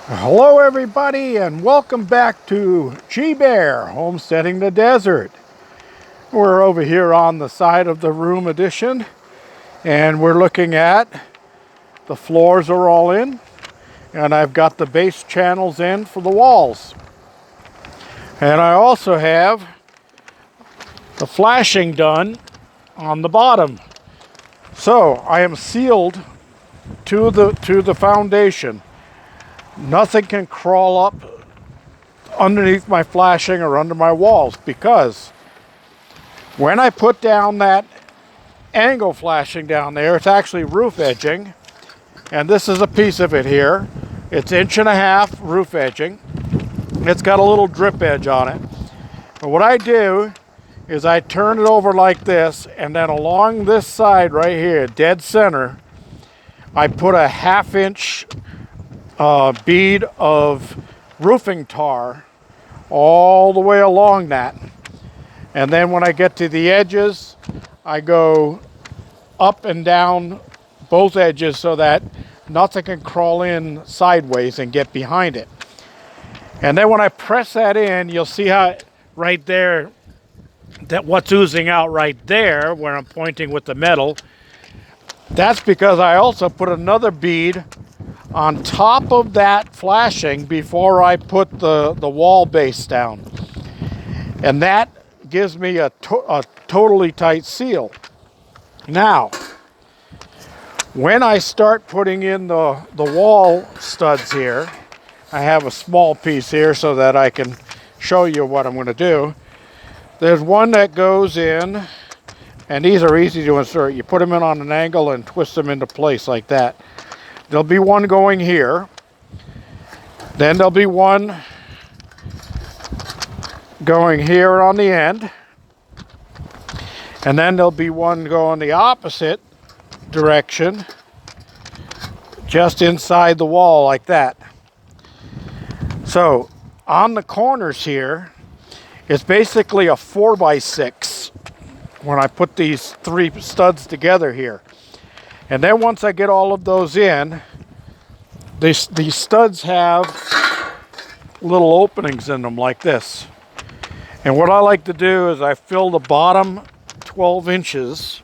Hello everybody and welcome back to G-Bear Homesteading the Desert. We're over here on the side of the room addition and we're looking at the floors are all in and I've got the base channels in for the walls. And I also have the flashing done on the bottom. So I am sealed to the foundation. Nothing can crawl up underneath my flashing or under my walls, because when I put down that angle flashing down there, it's actually roof edging, and this is a piece of it here. It's 1.5 inch roof edging. It's got a little drip edge on it. But what I do is I turn it over like this, and then along this side right here, dead center, I put a 1/2 inch bead of roofing tar all the way along that. And then when I get to the edges, I go up and down both edges so that nothing can crawl in sideways and get behind it. And then when I press that in, you'll see how right there, that what's oozing out right there where I'm pointing with the metal, that's because I also put another bead on top of that flashing before I put the wall base down. And that gives me a totally tight seal. Now, when I start putting in the wall studs here, I have a small piece here so that I can show you what I'm going to do. There's one that goes in, and these are easy to insert. You put them in on an angle and twist them into place like that. There'll be one going here. Then there'll be one going here on the end. And then there'll be one going the opposite direction, just inside the wall like that. So on the corners here, it's basically a 4x6 when I put these 3 studs together here. And then once I get all of those in, these studs have little openings in them like this. And what I like to do is I fill the bottom 12 inches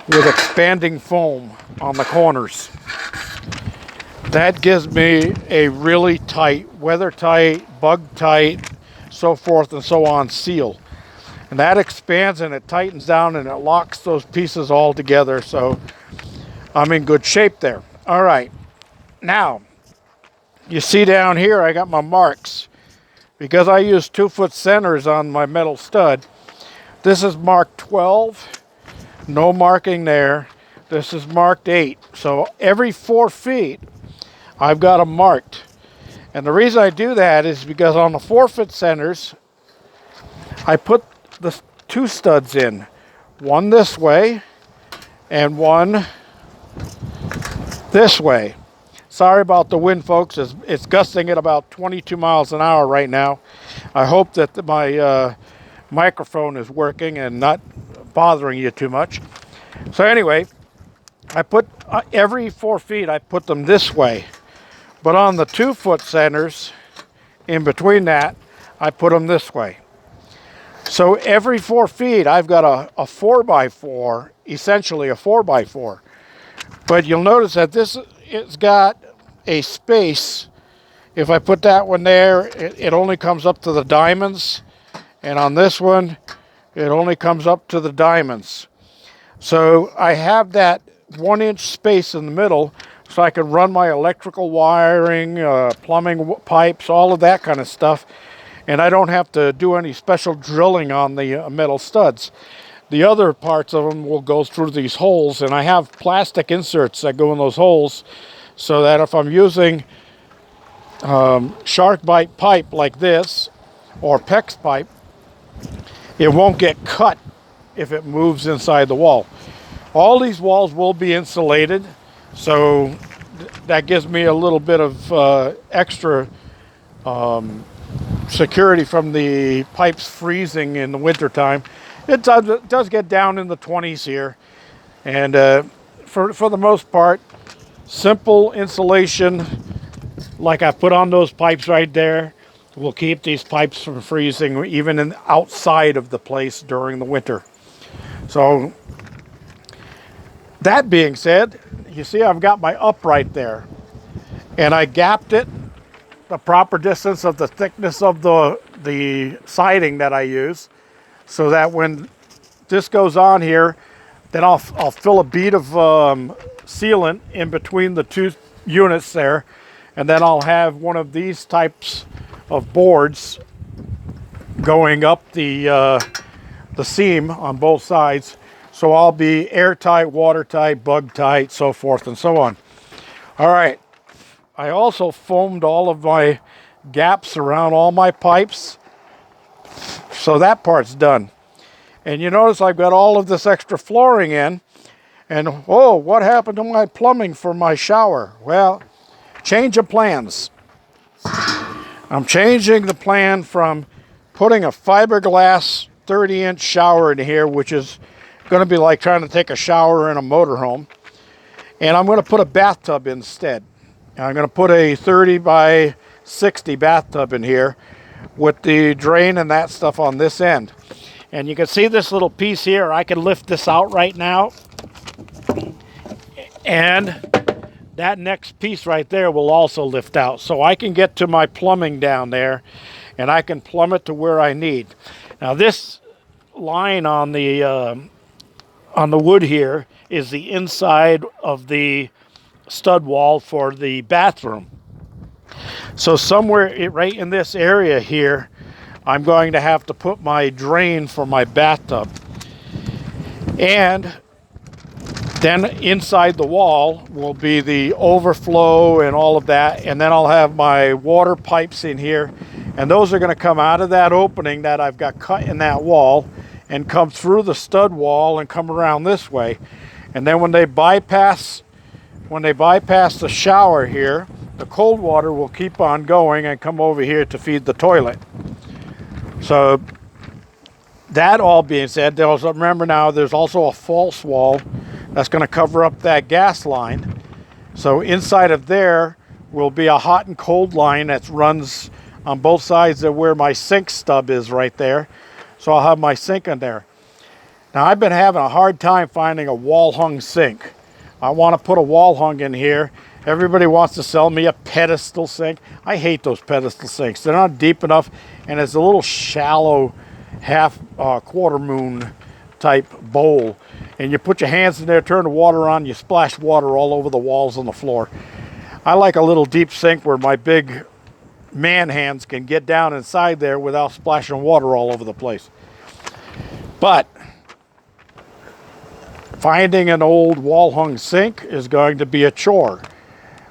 with expanding foam on the corners. That gives me a really tight, weather tight, bug tight, so forth and so on seal. And that expands and it tightens down and it locks those pieces all together, so I'm in good shape there. All right, now you see down here I got my marks because I use 2-foot centers on my metal stud. This is marked 12, no marking there. This is marked 8. So every 4 feet I've got them marked. And the reason I do that is because on the 4-foot centers I put the 2 studs in, one this way and one this way. Sorry about the wind, folks. It's gusting at about 22 miles an hour right now. I hope that my microphone is working and not bothering you too much. So anyway, I put every 4 feet I put them this way, but on the 2-foot centers in between that I put them this way. So every 4 feet I've got a 4x4, essentially a 4x4. But you'll notice that this it's got a space. If I put that one there, it only comes up to the diamonds. And on this one, it only comes up to the diamonds. So I have that 1-inch space in the middle so I can run my electrical wiring, plumbing pipes, all of that kind of stuff. And I don't have to do any special drilling on the metal studs. The other parts of them will go through these holes, and I have plastic inserts that go in those holes so that if I'm using shark bite pipe like this or PEX pipe, it won't get cut if it moves inside the wall. All these walls will be insulated, so that gives me a little bit of extra security from the pipes freezing in the wintertime. It does get down in the 20s here, and for the most part, simple insulation like I put on those pipes right there, will keep these pipes from freezing even outside of the place during the winter. So that being said, you see I've got my upright there, and I gapped it the proper distance of the thickness of the siding that I use, so that when this goes on here, then I'll fill a bead of sealant in between the two units there, and then I'll have one of these types of boards going up the seam on both sides. So I'll be airtight, watertight, bug tight, so forth and so on. All right. I also foamed all of my gaps around all my pipes. So that part's done. And you notice I've got all of this extra flooring in. And oh, what happened to my plumbing for my shower? Well, change of plans. I'm changing the plan from putting a fiberglass 30-inch shower in here, which is going to be like trying to take a shower in a motorhome. And I'm going to put a bathtub instead. I'm going to put a 30 by 60 bathtub in here with the drain and that stuff on this end. And you can see this little piece here. I can lift this out right now. And that next piece right there will also lift out. So I can get to my plumbing down there, and I can plumb it to where I need. Now this line on the wood here is the inside of the stud wall for the bathroom. So somewhere right in this area here, I'm going to have to put my drain for my bathtub. And then inside the wall will be the overflow and all of that. And then I'll have my water pipes in here. And those are going to come out of that opening that I've got cut in that wall and come through the stud wall and come around this way. And then when they bypass the shower here, the cold water will keep on going and come over here to feed the toilet. So that all being said, remember now there's also a false wall that's going to cover up that gas line. So inside of there will be a hot and cold line that runs on both sides of where my sink stub is right there. So I'll have my sink in there. Now I've been having a hard time finding a wall hung sink. I want to put a wall hung in here. Everybody wants to sell me a pedestal sink. I hate those pedestal sinks. They're not deep enough, and it's a little shallow quarter moon type bowl. And you put your hands in there, turn the water on, you splash water all over the walls and the floor. I like a little deep sink where my big man hands can get down inside there without splashing water all over the place. But finding an old wall hung sink is going to be a chore.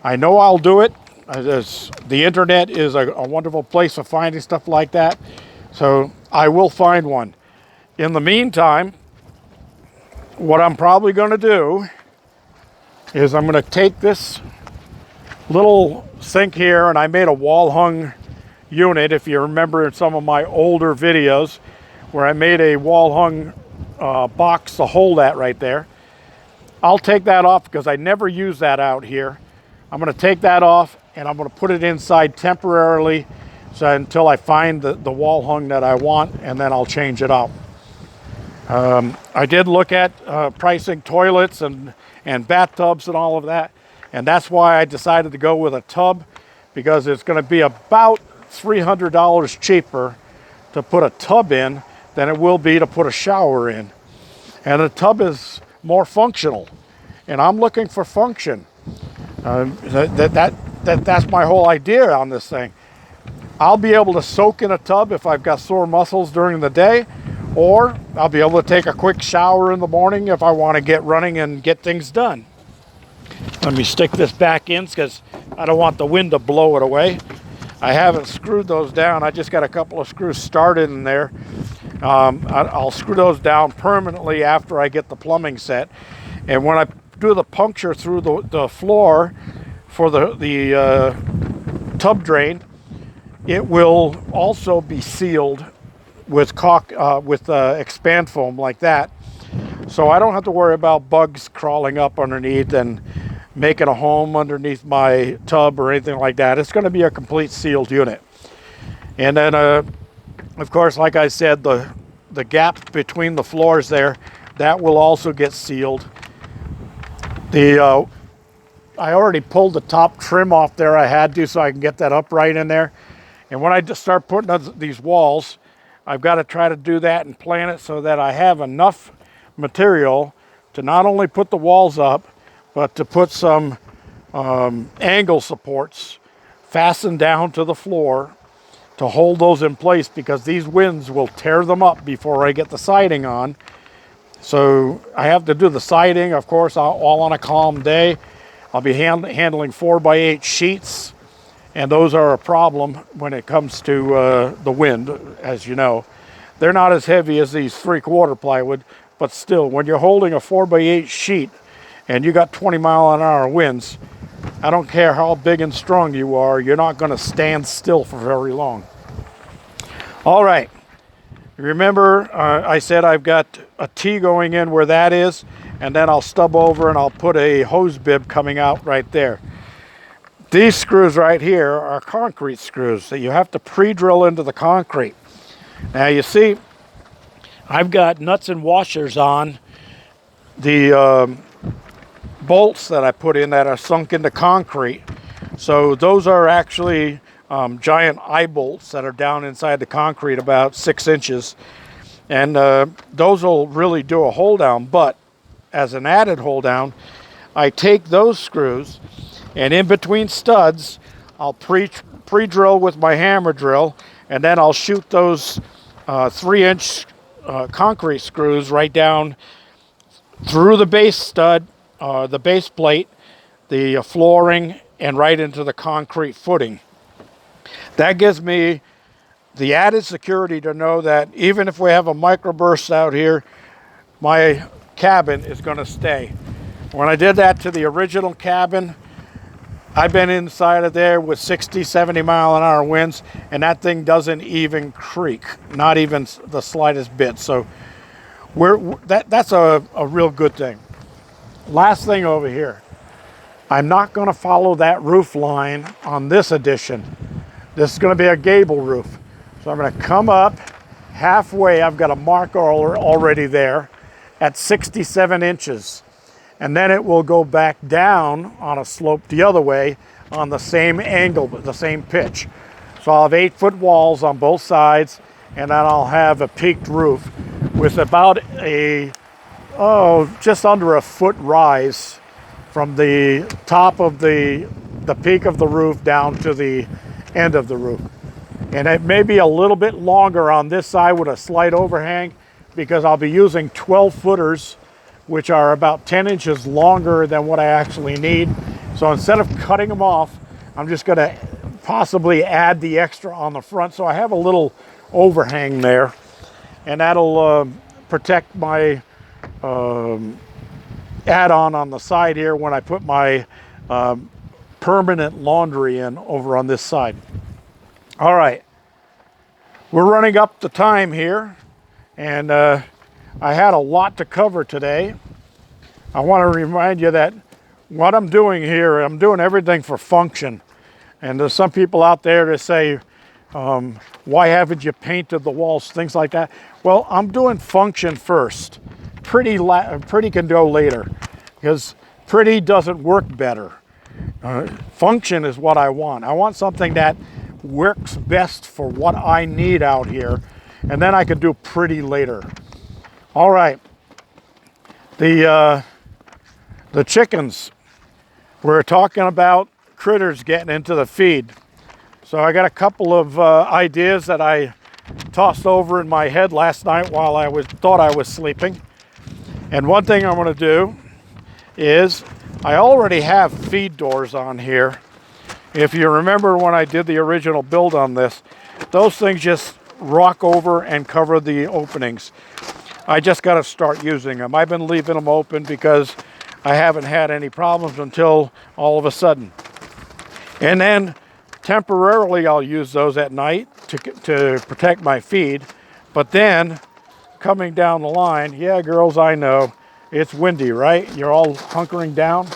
I know I'll do it. The internet is a wonderful place for finding stuff like that. So I will find one. In the meantime, what I'm probably going to do is I'm going to take this little sink here, and I made a wall hung unit, if you remember in some of my older videos, where I made a wall hung box to hold that right there. I'll take that off because I never use that out here. I'm going to take that off and I'm going to put it inside temporarily until I find the wall hung that I want, and then I'll change it out. I did look at pricing toilets and bathtubs and all of that, and that's why I decided to go with a tub, because it's going to be about $300 cheaper to put a tub in than it will be to put a shower in. And the tub is more functional, and I'm looking for function. That's my whole idea on this thing. I'll be able to soak in a tub if I've got sore muscles during the day, or I'll be able to take a quick shower in the morning if I want to get running and get things done. Let me stick this back in because I don't want the wind to blow it away. I haven't screwed those down. I just got a couple of screws started in there. I'll screw those down permanently after I get the plumbing set. And when I do the puncture through the floor for the tub drain, it will also be sealed with expand foam like that. So I don't have to worry about bugs crawling up underneath and making a home underneath my tub or anything like that. It's going to be a complete sealed unit. And then, of course, like I said, the gap between the floors there, that will also get sealed. I already pulled the top trim off there. I had to, so I can get that upright in there. And when I just start putting up these walls, I've got to try to do that and plan it so that I have enough material to not only put the walls up, but to put some angle supports fastened down to the floor to hold those in place, because these winds will tear them up before I get the siding on. So I have to do the siding, of course, all on a calm day. I'll be handling 4x8 sheets, and those are a problem when it comes to the wind, as you know. They're not as heavy as these 3/4 plywood, but still, when you're holding a 4x8 sheet and you got 20-mile-an-hour winds, I don't care how big and strong you are, you're not going to stand still for very long. All right. Remember, I said I've got a T going in where that is, and then I'll stub over and I'll put a hose bib coming out right there. These screws right here are concrete screws that you have to pre-drill into the concrete. Now you see, I've got nuts and washers on the bolts that I put in that are sunk into concrete. So those are actually giant eye bolts that are down inside the concrete about 6 inches. And those will really do a hold down, but as an added hold down, I take those screws and in between studs, I'll pre-drill with my hammer drill, and then I'll shoot those 3-inch concrete screws right down through the base stud, the base plate, the flooring, and right into the concrete footing. That gives me the added security to know that even if we have a microburst out here, my cabin is going to stay. When I did that to the original cabin, I've been inside of there with 60, 70-mile-an-hour winds, and that thing doesn't even creak, not even the slightest bit. So that's a real good thing. Last thing over here, I'm not going to follow that roof line on this addition. This is going to be a gable roof. So I'm going to come up halfway. I've got a mark already there at 67 inches. And then it will go back down on a slope the other way on the same angle, the same pitch. So I'll have 8-foot walls on both sides, and then I'll have a peaked roof with about just under a foot rise from the top of the peak of the roof down to the end of the roof. And it may be a little bit longer on this side with a slight overhang, because I'll be using 12-footers, which are about 10 inches longer than what I actually need. So instead of cutting them off, I'm just going to possibly add the extra on the front. So I have a little overhang there, and that'll protect my add-on on the side here when I put my permanent laundry in over on this side. All right, we're running up the time here, and I had a lot to cover today. I want to remind you that what I'm doing here, I'm doing everything for function. And there's some people out there that say, why haven't you painted the walls, things like that. Well, I'm doing function first. Pretty can go later, because pretty doesn't work better. Function is what I want. I want something that works best for what I need out here, and then I can do pretty later. All right, the chickens, we're talking about critters getting into the feed. So I got a couple of ideas that I tossed over in my head last night while I thought I was sleeping. And one thing I'm going to do is, I already have feed doors on here. If you remember when I did the original build on this, those things just rock over and cover the openings. I just got to start using them. I've been leaving them open because I haven't had any problems until all of a sudden. And then temporarily I'll use those at night to protect my feed. But then coming down the line, yeah, girls, I know it's windy, right? You're all hunkering down.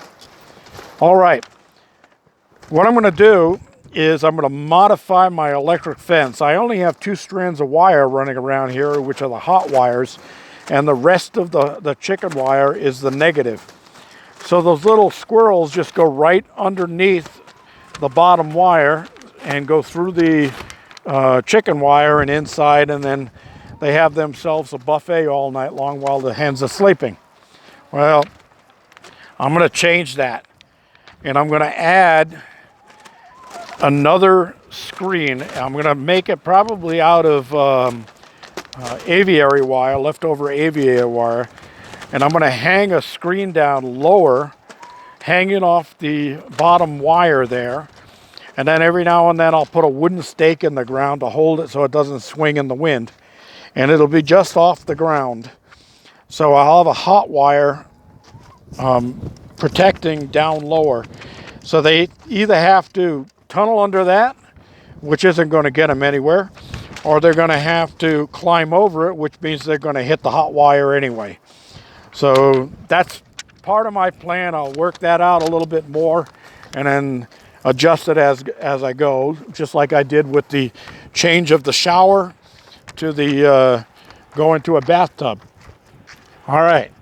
All right, what I'm going to do is I'm going to modify my electric fence. I only have 2 strands of wire running around here, which are the hot wires, and the rest of the chicken wire is the negative. So those little squirrels just go right underneath the bottom wire and go through the chicken wire and inside, and then they have themselves a buffet all night long while the hens are sleeping. Well, I'm going to change that, and I'm going to add another screen. I'm going to make it probably out of aviary wire, leftover aviary wire, and I'm going to hang a screen down lower, hanging off the bottom wire there, and then every now and then I'll put a wooden stake in the ground to hold it so it doesn't swing in the wind, and it'll be just off the ground. So I'll have a hot wire protecting down lower. So they either have to tunnel under that, which isn't going to get them anywhere, or they're going to have to climb over it, which means they're going to hit the hot wire anyway. So that's part of my plan. I'll work that out a little bit more and then adjust it as I go, just like I did with the change of the shower to the going to a bathtub. All right,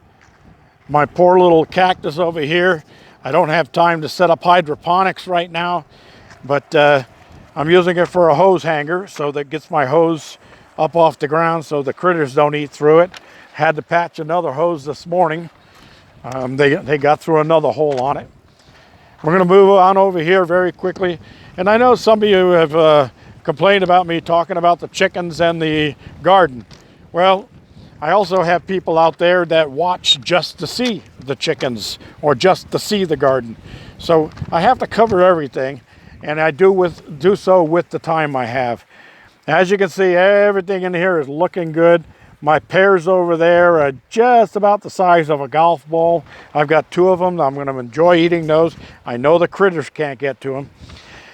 my poor little cactus over here. I don't have time to set up hydroponics right now, but I'm using it for a hose hanger, so that gets my hose up off the ground so the critters don't eat through it. Had to patch another hose this morning. They got through another hole on it. We're going to move on over here very quickly. And I know some of you have complained about me talking about the chickens and the garden. Well, I also have people out there that watch just to see the chickens or just to see the garden. So I have to cover everything, and I do so with the time I have. As you can see, everything in here is looking good. My pears over there are just about the size of a golf ball. I've got 2 of them. I'm going to enjoy eating those. I know the critters can't get to them.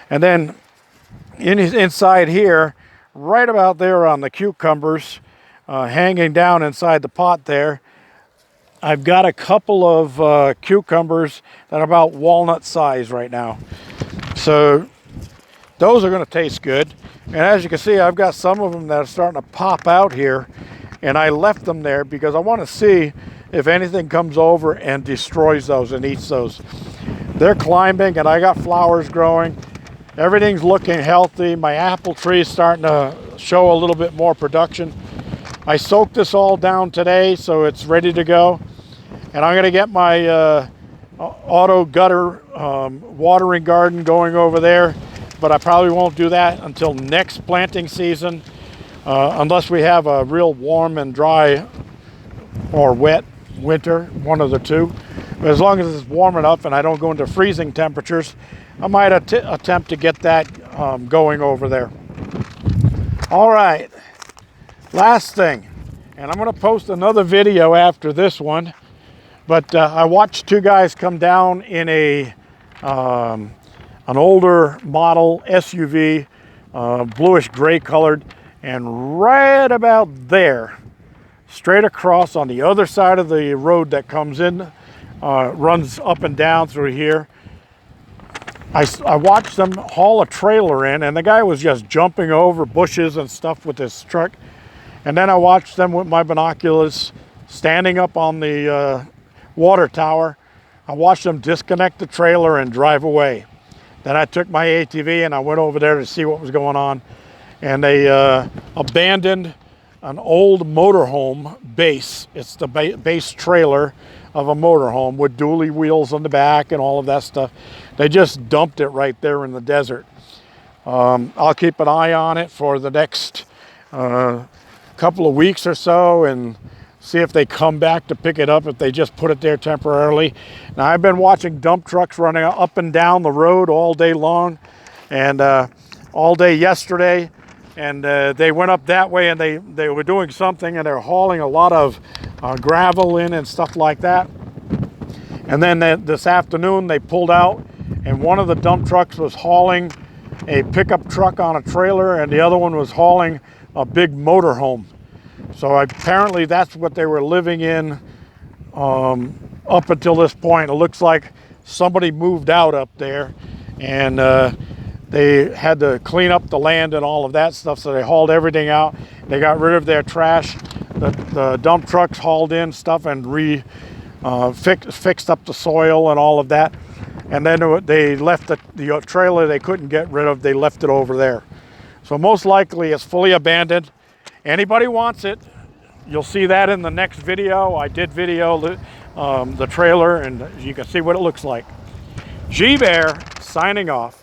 And then inside here, right about there on the cucumbers, hanging down inside the pot there, I've got a couple of cucumbers that are about walnut size right now. So those are going to taste good. And as you can see, I've got some of them that are starting to pop out here. And I left them there because I want to see if anything comes over and destroys those and eats those. They're climbing, and I got flowers growing. Everything's looking healthy. My apple tree is starting to show a little bit more production. I soaked this all down today, so it's ready to go. And I'm going to get my auto gutter watering garden going over there, but I probably won't do that until next planting season. Unless we have a real warm and dry or wet winter, one of the two. But as long as it's warm enough and I don't go into freezing temperatures, I might attempt to get that going over there. All right, last thing, and I'm going to post another video after this one, but I watched 2 guys come down in an older model SUV, bluish gray colored, and right about there, straight across on the other side of the road that comes in, runs up and down through here, I watched them haul a trailer in, and the guy was just jumping over bushes and stuff with his truck. And then I watched them with my binoculars standing up on the water tower. I watched them disconnect the trailer and drive away. Then I took my ATV and I went over there to see what was going on. And they abandoned an old motorhome base. It's the base trailer of a motorhome with dually wheels on the back and all of that stuff. They just dumped it right there in the desert. I'll keep an eye on it for the next couple of weeks or so and see if they come back to pick it up, if they just put it there temporarily. Now, I've been watching dump trucks running up and down the road all day long, and all day yesterday. And they went up that way, and they were doing something, and they're hauling a lot of gravel in and stuff like that. And then this afternoon they pulled out, and one of the dump trucks was hauling a pickup truck on a trailer, and the other one was hauling a big motorhome. So apparently that's what they were living in up until this point. It looks like somebody moved out up there, and they had to clean up the land and all of that stuff, so they hauled everything out. They got rid of their trash. The dump trucks hauled in stuff and fixed up the soil and all of that. And then they left the trailer they couldn't get rid of, they left it over there. So most likely it's fully abandoned. Anybody wants it, you'll see that in the next video. I did video the trailer, and you can see what it looks like. G Bear signing off.